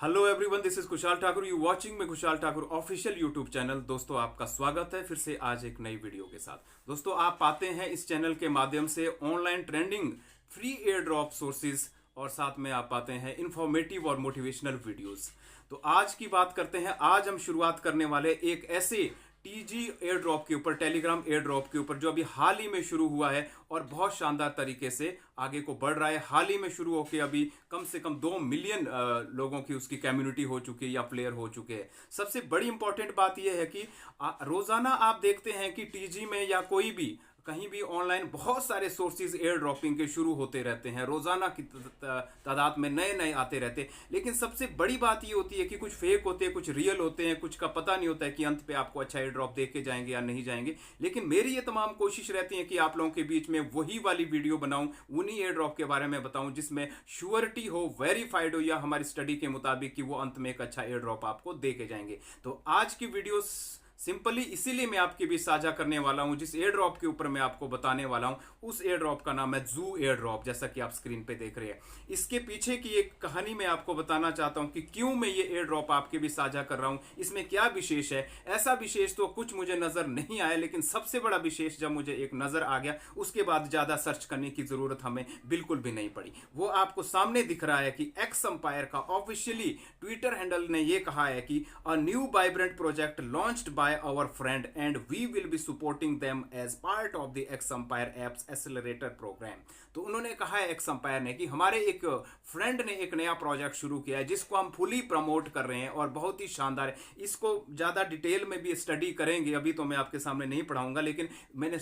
Hello everyone, this is खुशहाल Thakur. You watching में खुशहाल ठाकुर ऑफिशियल यूट्यूब चैनल। दोस्तों, आपका स्वागत है फिर से आज एक नई वीडियो के साथ। दोस्तों, आप पाते हैं इस चैनल के माध्यम से online trending free air drop sources और साथ में आप पाते हैं इंफॉर्मेटिव और मोटिवेशनल वीडियोस। तो आज की बात करते हैं। आज हम शुरुआत करने वाले एक ऐसे टीजी एयर ड्रॉप के ऊपर, टेलीग्राम एयर ड्रॉप के ऊपर, जो अभी हाल ही में शुरू हुआ है और बहुत शानदार तरीके से आगे को बढ़ रहा है। हाल ही में शुरू होकर अभी कम से कम 2 मिलियन लोगों की उसकी कम्युनिटी हो चुकी है या प्लेयर हो चुके हैं। सबसे बड़ी इंपॉर्टेंट बात यह है कि रोजाना आप देखते हैं कि टीजी में या कोई भी कहीं भी ऑनलाइन बहुत सारे सोर्सेज एयर ड्रॉपिंग के शुरू होते रहते हैं। रोजाना की तादाद में नए नए आते रहते हैं। लेकिन सबसे बड़ी बात ये होती है कि कुछ फेक होते हैं, कुछ रियल होते हैं, कुछ का पता नहीं होता है कि अंत पे आपको अच्छा एयर ड्रॉप दे के जाएंगे या नहीं जाएंगे। लेकिन मेरी ये तमाम कोशिश रहती है कि आप लोगों के बीच में वही वाली वीडियो बनाऊं, उन्हीं एयर ड्रॉप के बारे में बताऊं जिसमें श्योरिटी हो, वेरीफाइड हो या हमारी स्टडी के मुताबिक कि वो अंत में एक अच्छा एयर ड्रॉप आपको दे के जाएंगे। तो आज की वीडियो सिंपली इसीलिए मैं आपके बीच साझा करने वाला हूं। जिस एयर ड्रॉप के ऊपर मैं आपको बताने वाला हूं उस एयर ड्रॉप का नाम है जू एयर ड्रॉप, जैसा कि आप स्क्रीन पे देख रहे हैं। इसके पीछे की एक कहानी मैं आपको बताना चाहता हूं कि क्यों मैं ये एयर ड्रॉप आपके बीच साझा कर रहा हूं, इसमें क्या विशेष है। ऐसा विशेष तो कुछ मुझे नजर नहीं आया, लेकिन सबसे बड़ा विशेष जब मुझे एक नजर आ गया उसके बाद ज्यादा सर्च करने की जरूरत हमें बिल्कुल भी नहीं पड़ी। वो आपको सामने दिख रहा है कि एक्स एम्पायर का ऑफिशियली ट्विटर हैंडल ने यह कहा है कि a new vibrant project launched by our friend and we will be supporting them as part of the X empire apps accelerator program. तो उन्होंने कहा है एक्स एम्पायर ने कि हमारे एक फ्रेंड ने एक नया प्रोजेक्ट शुरू किया है जिसको हम फुली प्रमोट कर रहे हैं और बहुत ही शानदार है। इसको ज्यादा डिटेल में भी स्टडी करेंगे, अभी तो मैं आपके सामने नहीं पढ़ाऊंगा, लेकिन मैंने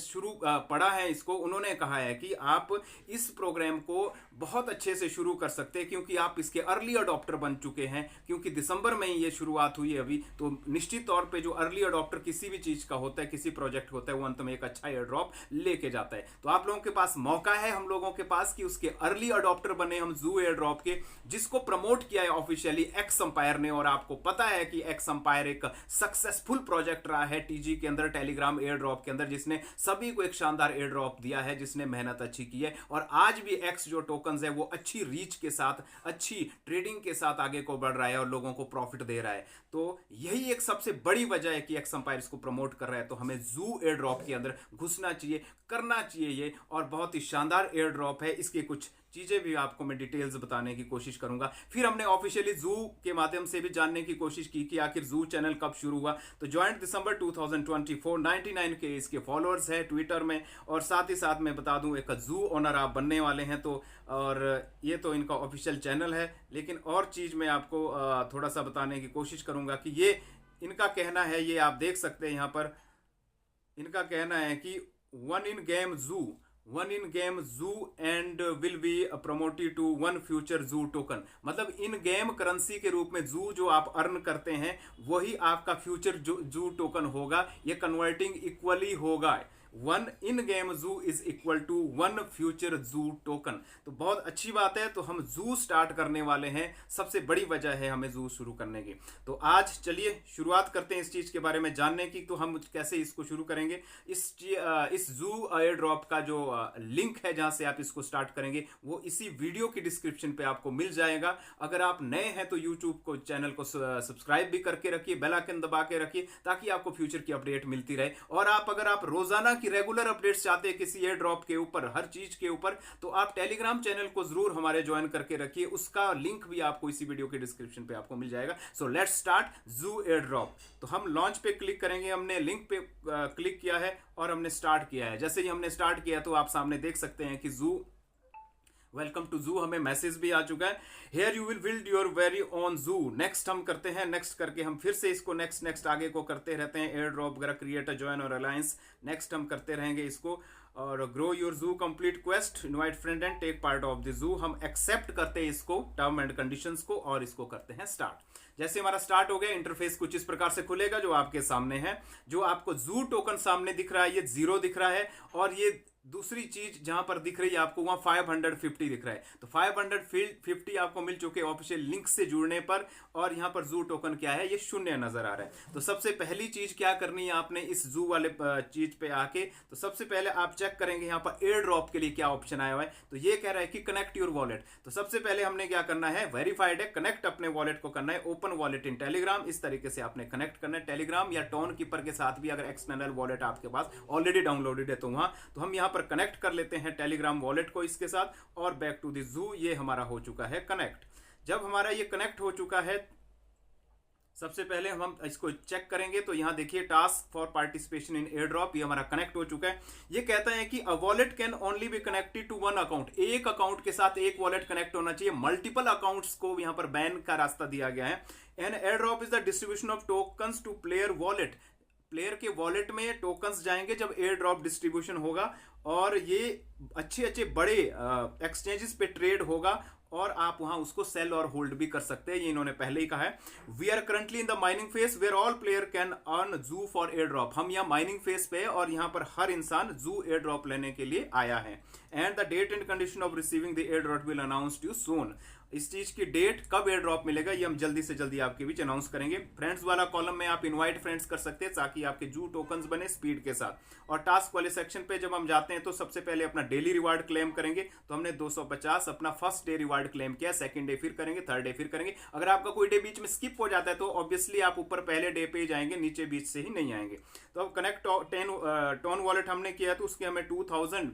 पढ़ा है इसको। उन्होंने कहा है कि आप इस प्रोग्राम को बहुत अच्छे से शुरू कर सकते हैं क्योंकि आप इसके अर्ली अडॉप्टर बन चुके हैं। क्योंकि दिसंबर में ही ये शुरुआत हुई है अभी, तो निश्चित तौर पे जो अर्ली अडॉप्टर किसी भी चीज का होता है, किसी प्रोजेक्ट होता है, वो अंत में एक अच्छा एयर ड्रॉप लेके जाता है। तो आप लोगों के पास मौका है, हम लोगों के पास, कि उसके अर्ली अडॉप्टर बने हम जू एयर ड्रॉप के, जिसको प्रमोट किया है ऑफिशियली एक्स एम्पायर ने। और आपको पता है कि एक्स एम्पायर एक सक्सेसफुल प्रोजेक्ट रहा है टीजी के अंदर, टेलीग्राम एयर ड्रॉप के अंदर, जिसने सभी को एक शानदार एयर ड्रॉप दिया है, जिसने मेहनत अच्छी की है। और आज भी एक्स जो टोकन्स है वो अच्छी रीच के साथ, अच्छी ट्रेडिंग के साथ आगे को बढ़ रहा है और लोगों को प्रॉफिट दे रहा है। तो यही एक सबसे बड़ी वजह है कि एक्स एम्पायर इसको प्रमोट कर रहा है। तो हमें जू एयर ड्रॉप के अंदर घुसना चाहिए, करना चाहिए ये, और बहुत ही शानदार एयर ड्रॉप है। इसके कुछ चीजें भी आपको मैं डिटेल्स बताने की कोशिश करूंगा। फिर हमने ऑफिशियली जू के माध्यम से भी जानने की कोशिश की कि आखिर जू चैनल कब शुरू हुआ। तो ज्वाइंट दिसंबर 2024, 99 के इसके फॉलोअर्स है ट्विटर में। और साथ ही साथ मैं बता दूं, एक जू ओनर आप बनने वाले हैं। तो और ये तो इनका ऑफिशियल चैनल है, लेकिन और चीज मैं आपको थोड़ा सा बताने की कोशिश करूंगा कि ये इनका कहना है, ये आप देख सकते हैं यहाँ पर। इनका कहना है कि one in game zoo and will be promoted to one future zoo token. मतलब इन गेम करेंसी के रूप में जू जो आप अर्न करते हैं वही आपका फ्यूचर जू टोकन होगा। ये कन्वर्टिंग इक्वली होगा। One in game zoo is equal to one future zoo token. तो बहुत अच्छी बात है। तो हम जू स्टार्ट करने वाले हैं, सबसे बड़ी वजह है हमें जू शुरू करने की। तो आज चलिए शुरुआत करते हैं इस चीज के बारे में जानने की। तो हम कैसे इसको शुरू करेंगे, इस जू एयर ड्रॉप का जो लिंक है जहां से आप इसको स्टार्ट करेंगे वो इसी वीडियो की डिस्क्रिप्शन पे आपको मिल जाएगा। अगर आप नए हैं तो यूट्यूब को चैनल को सब्सक्राइब भी करके रखिए, बेल आइकन दबा के रखिए, ताकि आपको फ्यूचर की अपडेट मिलती रहे। और अगर आप रोजाना की रेगुलर अपडेट्स चाहते हैं किसी एयर ड्रॉप के ऊपर, हर चीज के ऊपर, तो आप टेलीग्राम चैनल को जरूर हमारे ज्वाइन करके रखिए। उसका लिंक भी आपको इसी वीडियो के डिस्क्रिप्शन पे आपको मिल जाएगा। सो लेट्स स्टार्ट जू एयर ड्रॉप। तो हम लॉन्च पे क्लिक करेंगे। हमने लिंक पे क्लिक किया है और हमने स्टार्ट किया है। जैसे ही हमने स्टार्ट किया तो आप सामने देख सकते हैं कि जू, वेलकम टू जू, हमें मैसेज भी आ चुका है। Here you will build your very own zoo. Next हम करते हैं, नेक्स्ट करके हम फिर से इसको नेक्स्ट आगे को करते रहते हैं। एयर ड्रॉप वगैरह, क्रिएट अ जॉइन और अलायंस, नेक्स्ट हम करते रहेंगे इसको। और grow your zoo, complete quest, invite friend and take part of the zoo. हम एक्सेप्ट करते हैं इसको, टर्म एंड कंडीशंस को, और इसको करते हैं स्टार्ट। जैसे हमारा स्टार्ट हो गया, इंटरफेस कुछ इस प्रकार से खुलेगा जो आपके सामने है। जो आपको जू टोकन सामने दिख रहा है, ये 0 दिख रहा है, और ये दूसरी चीज जहां पर दिख रही है आपको वहां 550 दिख रहा है, तो 550 आपको मिल चुके ऑफिशियल लिंक से जुड़ने पर। और यहां पर जू टोकन क्या है, ये शून्य नजर आ रहा है। तो सबसे पहली चीज क्या करनी है आपने इस जू वाले चीज पे आके, तो सबसे पहले आप चेक करेंगे यहां पर एयर ड्रॉप के लिए क्या ऑप्शन आया हुआ है। तो ये कह रहा है कि कनेक्ट योर वॉलेट। तो सबसे पहले हमने क्या करना है, वेरीफाइड है, कनेक्ट अपने वॉलेट को करना है, ओपन वॉलेट इन टेलीग्राम। इस तरीके से आपने कनेक्ट करना है टेलीग्राम या टोन कीपर के साथ भी, अगर एक्सटर्नल वॉलेट आपके पास ऑलरेडी डाउनलोडेड है तो वहां। तो हम यहां पर कनेक्ट कर लेते हैं टेलीग्राम वॉलेट को इसके साथ, और बैक टू द जू ये हमारा हो चुका है कनेक्ट। जब हमारा ये कनेक्ट हो चुका है, सबसे पहले हम इसको चेक करेंगे। तो यहां देखिए task for participation in air drop, ये हमारा कनेक्ट हो चुका है। ये कहता है कि a wallet can only be connected to one account, एक अकाउंट के साथ एक वॉलेट कनेक्ट होना चाहिए, मल्टीपल अकाउंट्स को यहां पर बैन का रास्ता दिया गया है। And air drop is the distribution of tokens to player wallet, player के वॉलेट में टोकन्स जाएंगे जब एयर ड्रॉप डिस्ट्रीब्यूशन होगा, और ये अच्छे अच्छे बड़े एक्सचेंजेस पे ट्रेड होगा, और आप वहां उसको सेल और होल्ड भी कर सकते हैं, ये इन्होंने पहले ही कहा है। We are currently in the mining phase where all player can earn zoo for air drop. हम यहाँ माइनिंग फेस पे है और यहाँ पर हर इंसान जू एयर ड्रॉप लेने के लिए आया है। And the date and condition of receiving the air drop will announce to soon. इस चीज की डेट कब एयर ड्रॉप मिलेगा ये हम जल्दी से जल्दी आपके बीच अनाउंस करेंगे। फ्रेंड्स वाला कॉलम में आप इनवाइट फ्रेंड्स कर सकते हैं ताकि आपके जू टोकन्स बने स्पीड के साथ। और टास्क वाले सेक्शन पे जब हम जाते हैं तो सबसे पहले अपना डेली रिवार्ड क्लेम करेंगे। तो हमने 250 अपना फर्स्ट डे रिवार्ड क्लेम किया, सेकंड डे फिर करेंगे, थर्ड डे फिर करेंगे। अगर आपका कोई डे बीच में स्किप हो जाता है तो ऑब्वियसली आप ऊपर पहले डे पे ही जाएंगे, नीचे बीच से ही नहीं आएंगे। तो अब कनेक्ट टोन वॉलेट हमने किया तो उसके हमें 2000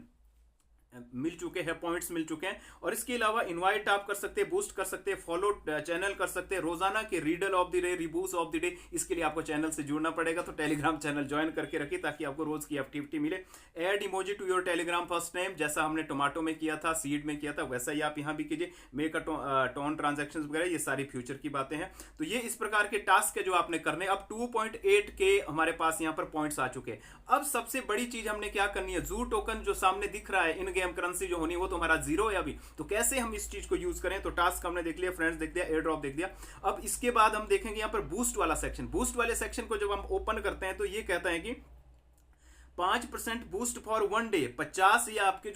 मिल चुके हैं, पॉइंट्स मिल चुके हैं। और इसके अलावा इनवाइट आप कर सकते हैं, बूस्ट कर सकते हैं, फॉलो चैनल कर सकते हैं, रोजाना के riddle of the day, rebus of the day. इसके लिए आपको चैनल से जुड़ना पड़ेगा, तो टेलीग्राम चैनल ज्वाइन करके रखिए ताकि आपको रोज की एक्टिविटी मिले। Add emoji to your Telegram first name, जैसा हमने टोमेटो में किया था, सीड में किया था, वैसा ही आप यहाँ भी कीजिए। मेक अ टोन ट्रांजेक्शन वगैरह, ये सारी फ्यूचर की बातें हैं। तो ये इस प्रकार के टास्क है जो आपने करने। अब 2.8 के हमारे पास यहाँ पर पॉइंट्स आ चुके हैं। अब सबसे बड़ी चीज हमने क्या करनी है, जू टोकन जो सामने दिख रहा है, इन गेम करेंसी जो होनी वो तो हमारा जीरो है अभी। तो कैसे हम इस चीज को यूज करें, तो टास्क हमने देख लिया, फ्रेंड्स देख लिया, एयर ड्रॉप देख लिया। अब इसके बाद हम देखेंगे यहाँ पर बूस्ट वाला सेक्शन। बूस्ट वाले सेक्शन को जब हम ओपन करते हैं तो ये कहता है कि 5% बूस्ट फॉर वन डे, 50 ये आपके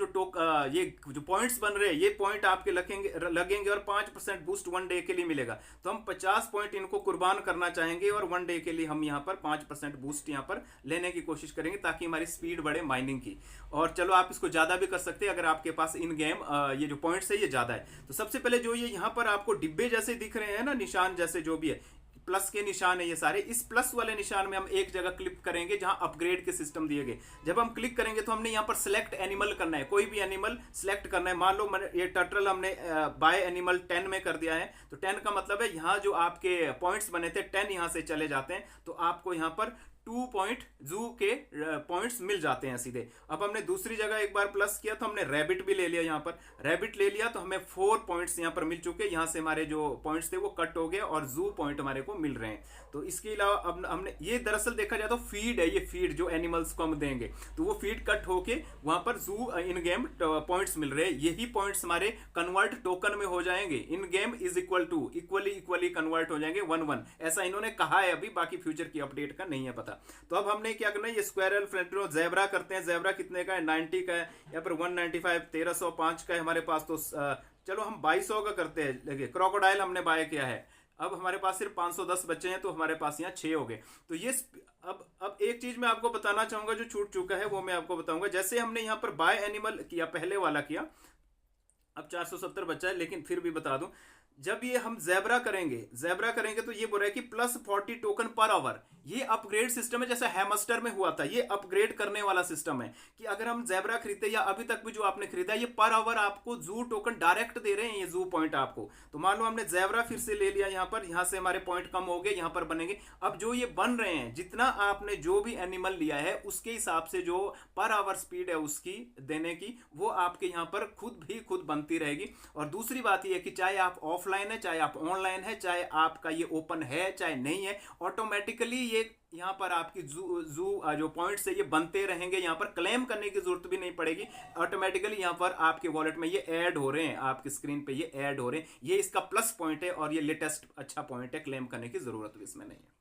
ये जो पॉइंट्स बन रहे हैं ये पॉइंट आपके लगेंगे और 5% बूस्ट वन डे के लिए मिलेगा। तो हम 50 पॉइंट इनको कुर्बान करना चाहेंगे और वन डे के लिए हम यहाँ पर 5% बूस्ट यहाँ पर लेने की कोशिश करेंगे ताकि हमारी स्पीड बढ़े माइनिंग की। और चलो आप इसको ज्यादा भी कर सकते हैं अगर आपके पास इन गेम ये जो पॉइंट्स है ये ज्यादा है। तो सबसे पहले जो ये यहाँ पर आपको डिब्बे जैसे दिख रहे हैं ना, निशान जैसे जो भी है, प्लस के निशान है ये सारे। इस प्लस वाले निशान में हम एक जगह क्लिक करेंगे जहां अपग्रेड के सिस्टम दिए गए। जब हम क्लिक करेंगे तो हमने यहां पर सिलेक्ट एनिमल करना है, कोई भी एनिमल सिलेक्ट करना है। मान लो ये टर्टल हमने बाय एनिमल 10 में कर दिया है, तो 10 का मतलब है यहां जो आपके पॉइंट्स बने थे 10 यहां से चले जाते हैं, तो आपको यहां पर 2 पॉइंट जू के पॉइंट्स मिल जाते हैं सीधे। अब हमने दूसरी जगह एक बार प्लस किया तो हमने रैबिट भी ले लिया, यहाँ पर रैबिट ले लिया तो हमें 4 पॉइंट्स यहाँ पर मिल चुके। यहाँ से हमारे जो पॉइंट्स थे वो कट हो गए और जू पॉइंट हमारे को मिल रहे हैं। तो इसके अलावा अब हमने ये दरअसल देखा जाए तो फीड है, ये फीड जो एनिमल्स को हम देंगे तो वो फीड कट होके वहां पर जू इन गेम पॉइंट्स मिल रहे हैं। यही पॉइंट्स हमारे कन्वर्ट टोकन में हो जाएंगे। In game is equal to equally convert हो जाएंगे 1-1, ऐसा इन्होंने कहा है। अभी बाकी फ्यूचर की अपडेट का नहीं है पता। तो अब हमने क्या करना है, ये स्क्वायरल फ्लेंड्रो ज़ेब्रा करते हैं। ज़ेब्रा कितने का है, 90 का है, या फिर 195 1305 का है हमारे पास। तो चलो हम 2200 का करते हैं। देखिए क्रोकोडाइल हमने बाय किया है, अब हमारे पास सिर्फ 510 बच्चे हैं तो हमारे पास यहाँ 6 हो गए। तो ये अब एक चीज मैं आपको बताना चाहूंगा जो छूट चुका है वो मैं आपको बताऊंगा। जैसे हमने यहाँ पर बाय एनिमल किया, पहले वाला किया, अब 470 बच्चा है, लेकिन फिर भी बता दूं जब ये हम ज़ेब्रा करेंगे तो ये बोल रहा है कि +40 टोकन पर आवर। ये अपग्रेड सिस्टम है, जैसे हैमस्टर में हुआ था, ये अपग्रेड करने वाला सिस्टम है कि अगर हम ज़ेब्रा खरीदते या अभी तक भी जो आपने खरीदा, ये पर आवर आपको जू टोकन डायरेक्ट दे रहे हैं, ये जू पॉइंट आपको। तो मान लो हमने ज़ेब्रा फिर से ले लिया, यहाँ से हमारे पॉइंट कम हो गए, यहाँ पर बनेंगे। अब जो ये बन रहे हैं, जितना आपने जो भी एनिमल लिया है उसके हिसाब से जो पर आवर स्पीड है उसकी देने की, वो आपके यहाँ पर खुद बनती रहेगी। और दूसरी बात यह कि चाहे आप ऑफलाइन है, चाहे आप ऑनलाइन है, चाहे आपका ये ओपन है चाहे नहीं है, ऑटोमेटिकली ये यहाँ पर आपकी जू जो पॉइंट्स है ये बनते रहेंगे। यहाँ पर क्लेम करने की जरूरत भी नहीं पड़ेगी, ऑटोमेटिकली यहाँ पर आपके वॉलेट में ये ऐड हो रहे हैं, आपकी स्क्रीन पे ये ऐड हो रहे हैं। ये इसका प्लस पॉइंट है और ये लेटेस्ट अच्छा पॉइंट है, क्लेम करने की जरूरत भी इसमें नहीं है।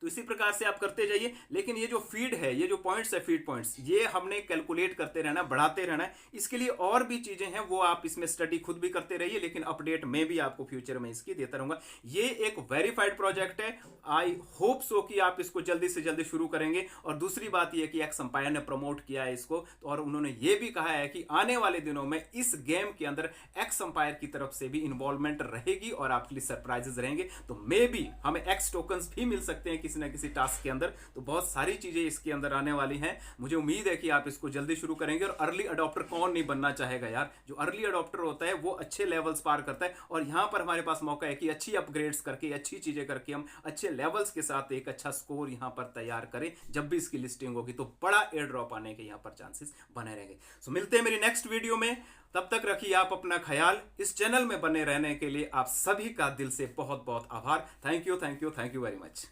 तो इसी प्रकार से आप करते जाइए। लेकिन ये जो फीड है, ये जो पॉइंट्स है, फीड पॉइंट्स, ये हमने कैलकुलेट करते रहना, बढ़ाते रहना है। इसके लिए और भी चीजें हैं, वो आप इसमें स्टडी खुद भी करते रहिए, लेकिन अपडेट मैं भी आपको फ्यूचर में इसकी देता रहूंगा। ये एक वेरीफाइड प्रोजेक्ट है, आई होप सो कि आप इसको जल्दी से जल्दी शुरू करेंगे। और दूसरी बात यह कि एक्स अंपायर ने प्रमोट किया है इसको, तो और उन्होंने ये भी कहा है कि आने वाले दिनों में इस गेम के अंदर एक्स अंपायर की तरफ से भी इन्वॉल्वमेंट रहेगी और आपके लिए सरप्राइजेस रहेंगे। तो मे बी हमें एक्स टोकन्स भी मिल सकते हैं किसी ना किसी टास्क के अंदर। तो बहुत सारी चीजें इसके अंदर आने वाली हैं। मुझे उम्मीद है कि आप इसको जल्दी शुरू करेंगे। और अर्ली अडॉप्टर कौन नहीं बनना चाहेगा यार। जो अर्ली अडॉप्टर होता है वो अच्छे लेवल्स पार करता है, और यहां पर हमारे पास मौका है कि अच्छी अपग्रेड्स करके, अच्छी चीजें करके हम अच्छे लेवल्स के साथ एक अच्छा स्कोर यहां पर तैयार करें। जब भी इसकी लिस्टिंग होगी तो बड़ा एयर ड्रॉप आने के यहां पर चांसेस बने रहेंगे। सो मिलते हैं मेरी नेक्स्ट वीडियो में। तब तक रखिए आप अपना ख्याल। इस चैनल में बने रहने के लिए आप सभी का दिल से बहुत बहुत आभार। Thank you, thank you, thank you very much.